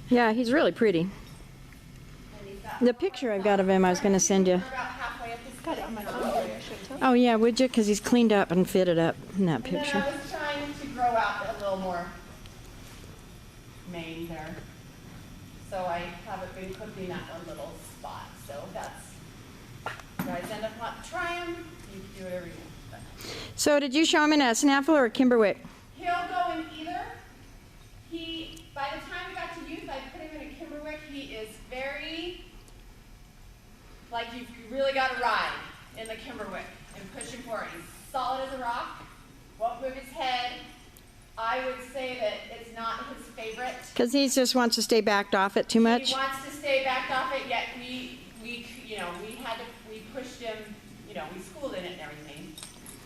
Yeah, he's really pretty. And he's got The picture I've got of him I was going to send you. We're about halfway up his Got it on my phone. I should tell. Oh yeah, would you? Because he's cleaned up and fitted up in that And then picture. I was trying to grow out a little more mane there. So I haven't been clipping that one little spot. So that's, you guys end up not trying, you can do whatever you want. So did you show him in a snaffle or a Kimberwick? He'll go in either. By the time we got to youth, I put him in a Kimberwick. He is very, like you really got to ride in the Kimberwick and push him forward. He's solid as a rock, won't move his head. I would say that it's not his favorite. Because he just wants to stay backed off it too much? He wants to stay backed off it, yet we pushed him, we schooled in it and everything.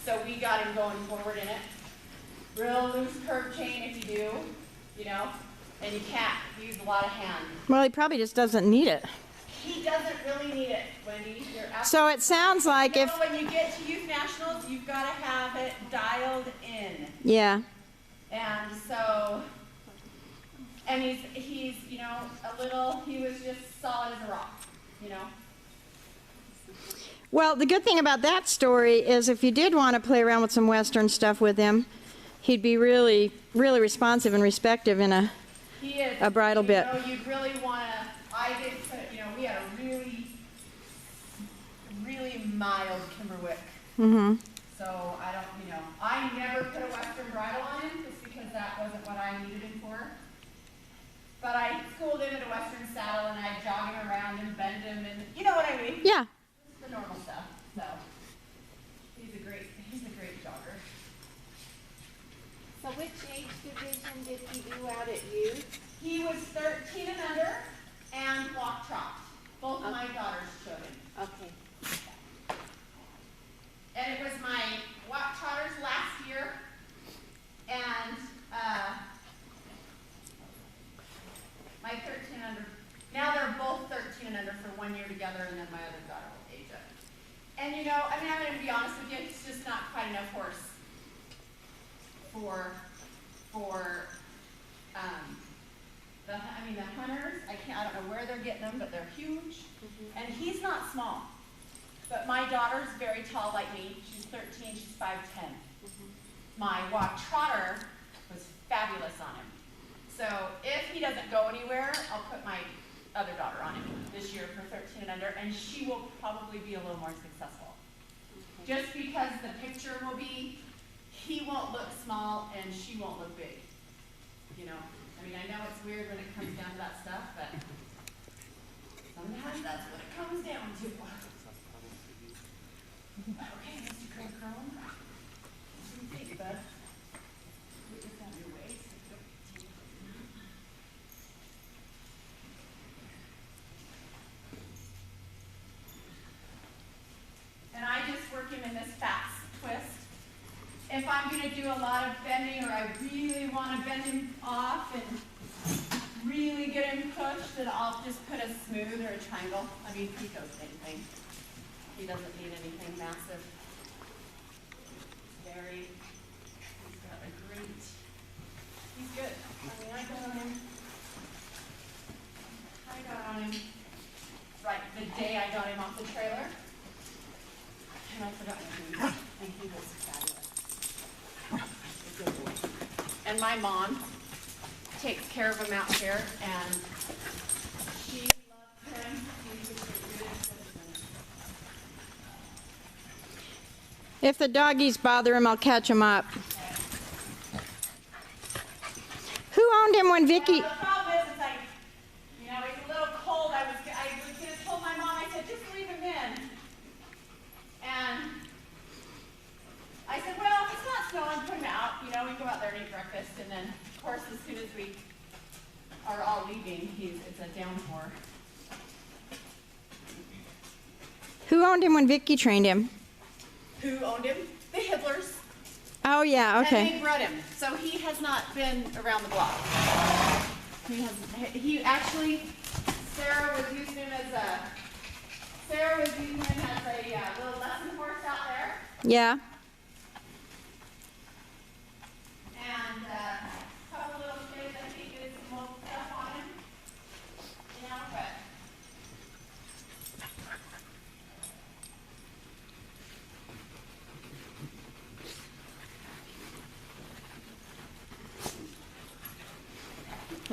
So we got him going forward in it. Real loose curve chain if you do, and you can't use a lot of hand. Well, he probably just doesn't need it. He doesn't really need it, Wendy. You're So it sounds like if... when you get to Youth Nationals, you've got to have it dialed in. Yeah. And so, and he's he was just solid as a rock, Well, the good thing about that story is if you did want to play around with some Western stuff with him, he'd be really, really responsive and respective in a bridle bit. You'd really want to, I did put, we had a really, really mild Kimberwick. Mm-hmm. So I never put a Western bridle on him just because that wasn't what I needed him for. But I schooled him in a Western saddle and I jog him around and bend him and, you know what I mean? Yeah. Just the normal stuff. So he's a great jogger. So which age division did he do out at youth? He was 13 and under and walk trot. Both of my daughters showed him. Okay. And it was my walk trotters last year, and my 13 under. Now they're both 13 and under for 1 year together, and then my other daughter will age up. And I'm going to be honest with you, it's just not quite enough horse for the hunters. I don't know where they're getting them, but they're huge, and he's not small. But my daughter's very tall like me. She's 13, she's 5'10". My walk trotter was fabulous on him. So if he doesn't go anywhere, I'll put my other daughter on him this year for 13 and under, and she will probably be a little more successful. Just because the picture will be, he won't look small and she won't look big. I know it's weird when it comes down to that stuff, but sometimes that's what it comes down to. Okay, Mr. Craig Crone. What do you think, bud? Put this on your waist. And I just work him in this fast twist. If I'm going to do a lot of bending or I really want to bend him off and really get him pushed, then I'll just put a smooth or a triangle. Pico, same thing. He doesn't need anything massive. He's got a great, he's good. I got on him right the day I got him off the trailer. And I forgot my food. And he was fabulous. A good boy. And my mom takes care of him out here, and she loves him. He's a good citizen. If the doggies bother him, I'll catch him up. Who owned him when Vicky... The problem is, it's a little cold. I just told my mom, I said, just leave him in. And I said, well, if it's not snowing, put him out. We go out there and eat breakfast, and then, of course, as soon as we are all leaving, it's a downpour. Who owned him when Vicky trained him? Who owned him? The Hibblers. Oh, yeah, okay. And they bred him. So he has not been around the block. He actually, Sarah was using him as a little lesson horse out there. Yeah. And a couple little kids, I think, did some old stuff on him.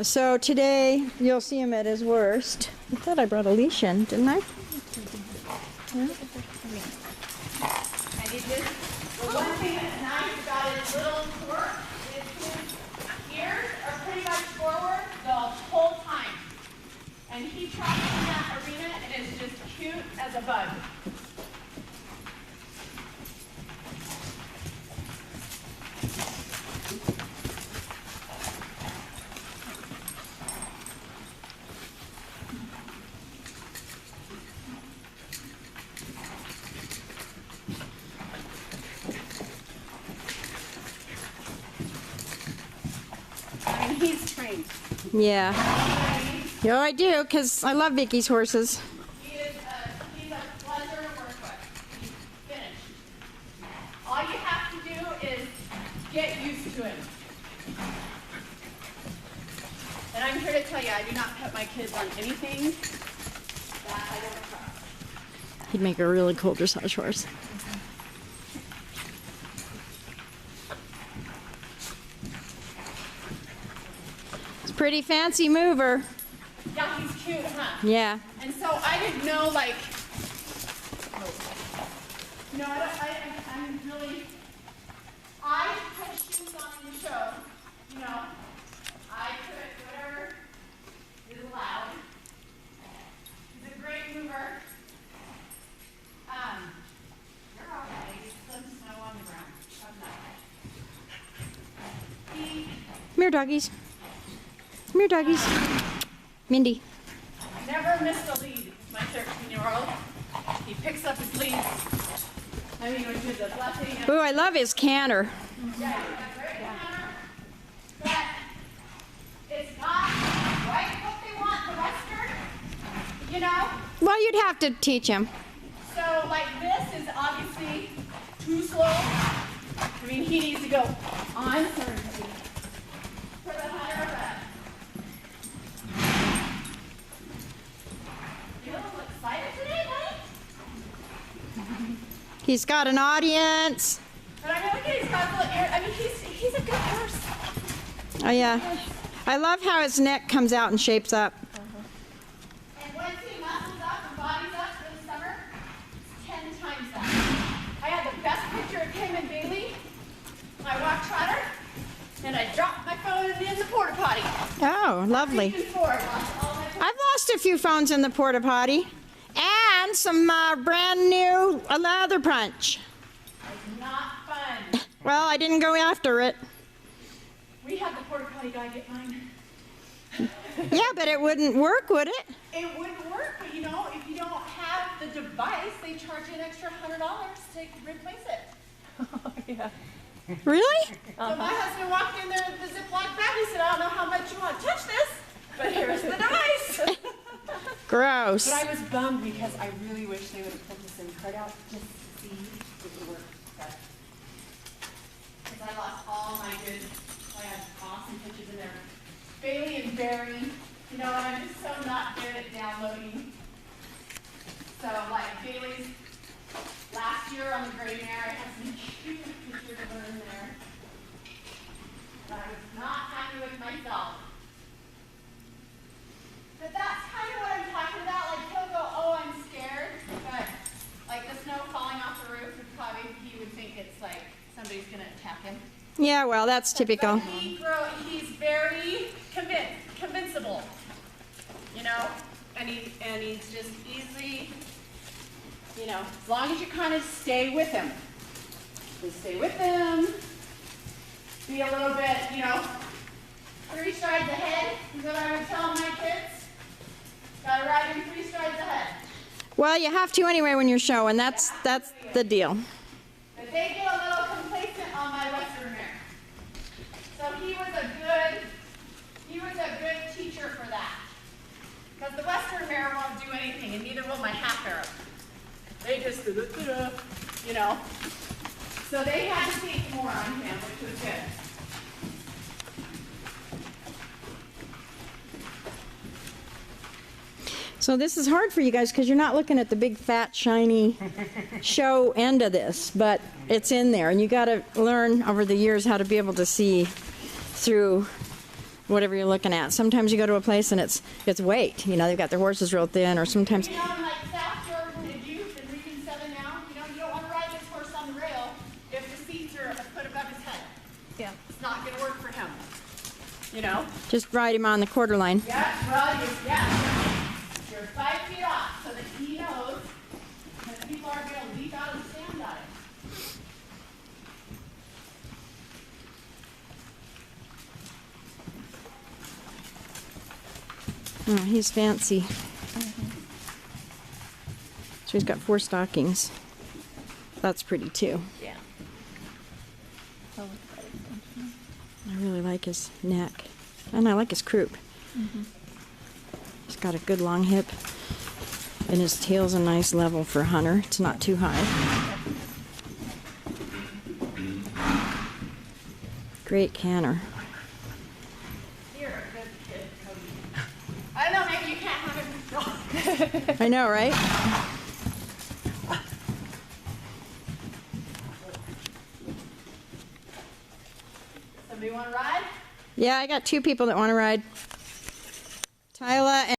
So today, you'll see him at his worst. I thought I brought a leash in, didn't I? And he just, the one thing that's nice about his little court is his ears are pretty much forward the whole time. And he tries in that arena and is just cute as a bug. I mean, he's trained. Yeah. Yeah, I do, because I love Vicky's horses. He's a pleasure to work with. He's finished. All you have to do is get used to him. And I'm here to tell you, I do not put my kids on anything that I don't trust. He'd make a really cool dressage horse. It's a pretty fancy mover. Yeah, he's cute, huh? Yeah. And so I didn't know, like, you know, I'm really, I put shoes on in the show, you know, I put whatever is allowed. He's a great mover. You're all right. There's some snow on the ground. He Come here, doggies. Come here, doggies. Mindy. never missed a lead, my 13-year-old. He picks up his leads. I mean, which is a blessing. Ooh, I love his canter. Yeah, he's a great runner, but it's not quite what they want, the Western, you know? Well, you'd have to teach him. So, like, this is obviously too slow. I mean, he needs to go on for the hunter, but you a little excited today, buddy? He's got an audience. But I mean, look at his got little ear. I mean, he's a good horse. Oh, yeah. I love how his neck comes out and shapes up. And once he muscles up and bodies up for the summer, it's 10 times that. I had the best picture of him and Bailey, my walk trotter, and I dropped my phone in the porta potty. Oh, lovely. Even before I lost all my I've lost a few phones in the porta potty. And some brand new leather punch. It's not fun. Well, I didn't go after it. We had the porta potty guy get mine. Yeah, but it wouldn't work, would it? It wouldn't work, but you know, if you don't have the device, they charge you an extra $100 to replace it. Really? So my husband walked in there with the Ziploc bag. He said, I don't know how much you want to touch this, but here's the device. Gross. But I was bummed because I really wish they would have pulled this in card out just to see if it worked. Because I lost all my good, I had awesome pictures in there. Bailey and Barry, you know, I'm just so not good at downloading. So like Bailey's last year on the gray mare, I had some cute pictures of her in there. But I was not happy with myself. But that's kind of what I'm talking about. Like, he'll go, oh, I'm scared. But, like, the snow falling off the roof would probably, he would think it's like somebody's going to attack him. Yeah, well, that's typical. But he's very convincible, you know? And he's just easily, you know, as long as you kind of stay with him. Just stay with him. Be a little bit, you know, 3 strides ahead is what I would tell my kids. Gotta ride him 3 strides ahead. Well, you have to anyway when you're showing. That's the deal. But they get a little complacent on my Western mare. So he was a good teacher for that. Because the Western mare won't do anything, and neither will my half Arab. They just, you know. So they had to take more on him, which was good. So this is hard for you guys because you're not looking at the big, fat, shiny show end of this, but it's in there. And you got to learn over the years how to be able to see through whatever you're looking at. Sometimes you go to a place and it's weight. You know, they've got their horses real thin, or sometimes. You know, in like South Jordan, if you've been reading Southern now, you know, you don't want to ride this horse on the rail if the seats are a foot above his head. Yeah. It's not going to work for him. You know? Just ride him on the quarter line. Yeah, well, you're 5 feet off so that he knows that people aren't going to leap out and stand on it. Oh, he's fancy. So he's got 4 stockings. That's pretty too. Yeah. I really like his neck. And I like his croup. He's got a good long hip. And his tail's a nice level for a hunter. It's not too high. Great canner. You're a good kid, Cody. I don't know, maybe you can't have him. I know, right? Somebody want to ride? Yeah, I got 2 people that want to ride. Tyla and